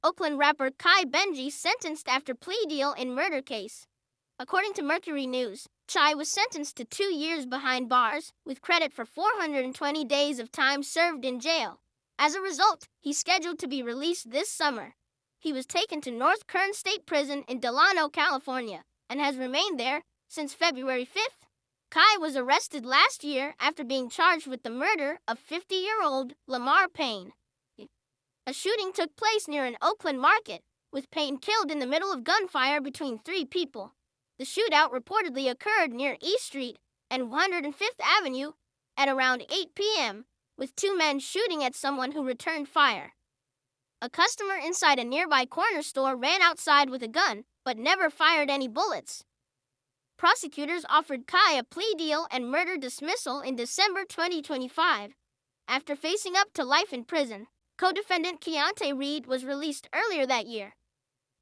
Oakland rapper Chaibenjii sentenced after plea deal in murder case. According to Mercury News, Chai was sentenced to 2 years behind bars, with credit for 420 days of time served in jail. As a result, he's scheduled to be released this summer. He was taken to North Kern State Prison in Delano, California, and has remained there since February 5th. Chai was arrested last year after being charged with the murder of 50-year-old Lamar Payne. A shooting took place near an Oakland market, with Payne killed in the middle of gunfire between 3 people. The shootout reportedly occurred near East Street and 105th Avenue at around 8 p.m., with 2 men shooting at someone who returned fire. A customer inside a nearby corner store ran outside with a gun, but never fired any bullets. Prosecutors offered Chai a plea deal and murder dismissal in December 2025. After facing up to life in prison, co-defendant Keontae Reed was released earlier that year.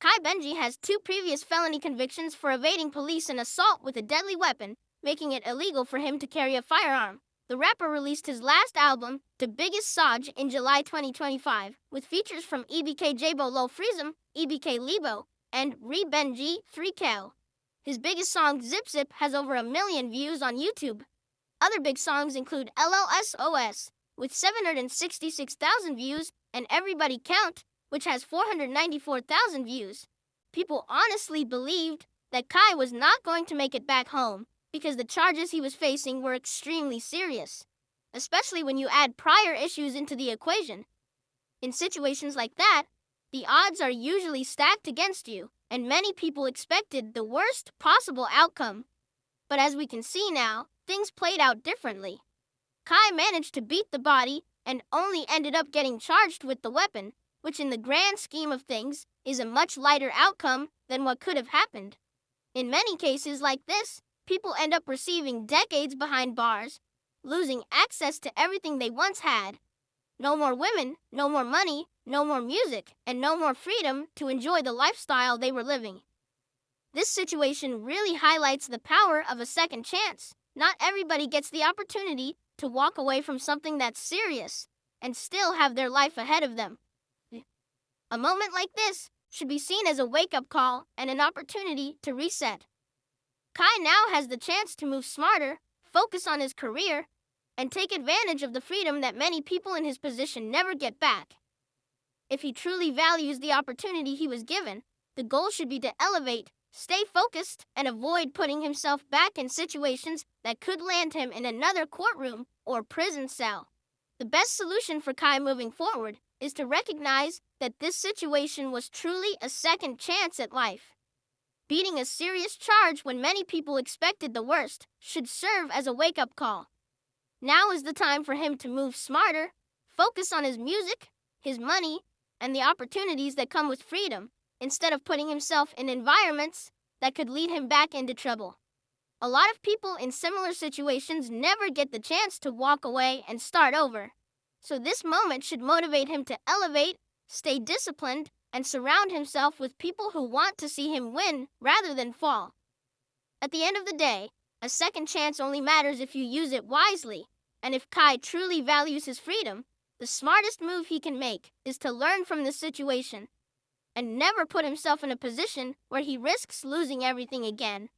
Chaibenjii has 2 previous felony convictions for evading police and assault with a deadly weapon, making it illegal for him to carry a firearm. The rapper released his last album, The Biggest Saj, in July 2025, with features from EBK Lo Freezem, EBK Lebo, and Chaibenjii4. His biggest song, Zip Zip, has over 1 million views on YouTube. Other big songs include LLSOS, with 766,000 views, and Everybody Count, which has 494,000 views. People honestly believed that Chai was not going to make it back home because the charges he was facing were extremely serious, especially when you add prior issues into the equation. In situations like that, the odds are usually stacked against you, and many people expected the worst possible outcome. But as we can see now, things played out differently. Chai managed to beat the body and only ended up getting charged with the weapon, which in the grand scheme of things is a much lighter outcome than what could have happened. In many cases like this, people end up receiving decades behind bars, losing access to everything they once had. No more women, no more money, no more music, and no more freedom to enjoy the lifestyle they were living. This situation really highlights the power of a second chance. Not everybody gets the opportunity to walk away from something that's serious and still have their life ahead of them. A moment like this should be seen as a wake-up call and an opportunity to reset. Chai now has the chance to move smarter, focus on his career, and take advantage of the freedom that many people in his position never get back. If he truly values the opportunity he was given, the goal should be to elevate, stay focused, and avoid putting himself back in situations that could land him in another courtroom or prison cell. The best solution for Chai moving forward is to recognize that this situation was truly a second chance at life. Beating a serious charge when many people expected the worst should serve as a wake-up call. Now is the time for him to move smarter, focus on his music, his money, and the opportunities that come with freedom, instead of putting himself in environments that could lead him back into trouble. A lot of people in similar situations never get the chance to walk away and start over. So this moment should motivate him to elevate, stay disciplined, and surround himself with people who want to see him win rather than fall. At the end of the day, a second chance only matters if you use it wisely. And if Chai truly values his freedom, the smartest move he can make is to learn from this situation and never put himself in a position where he risks losing everything again.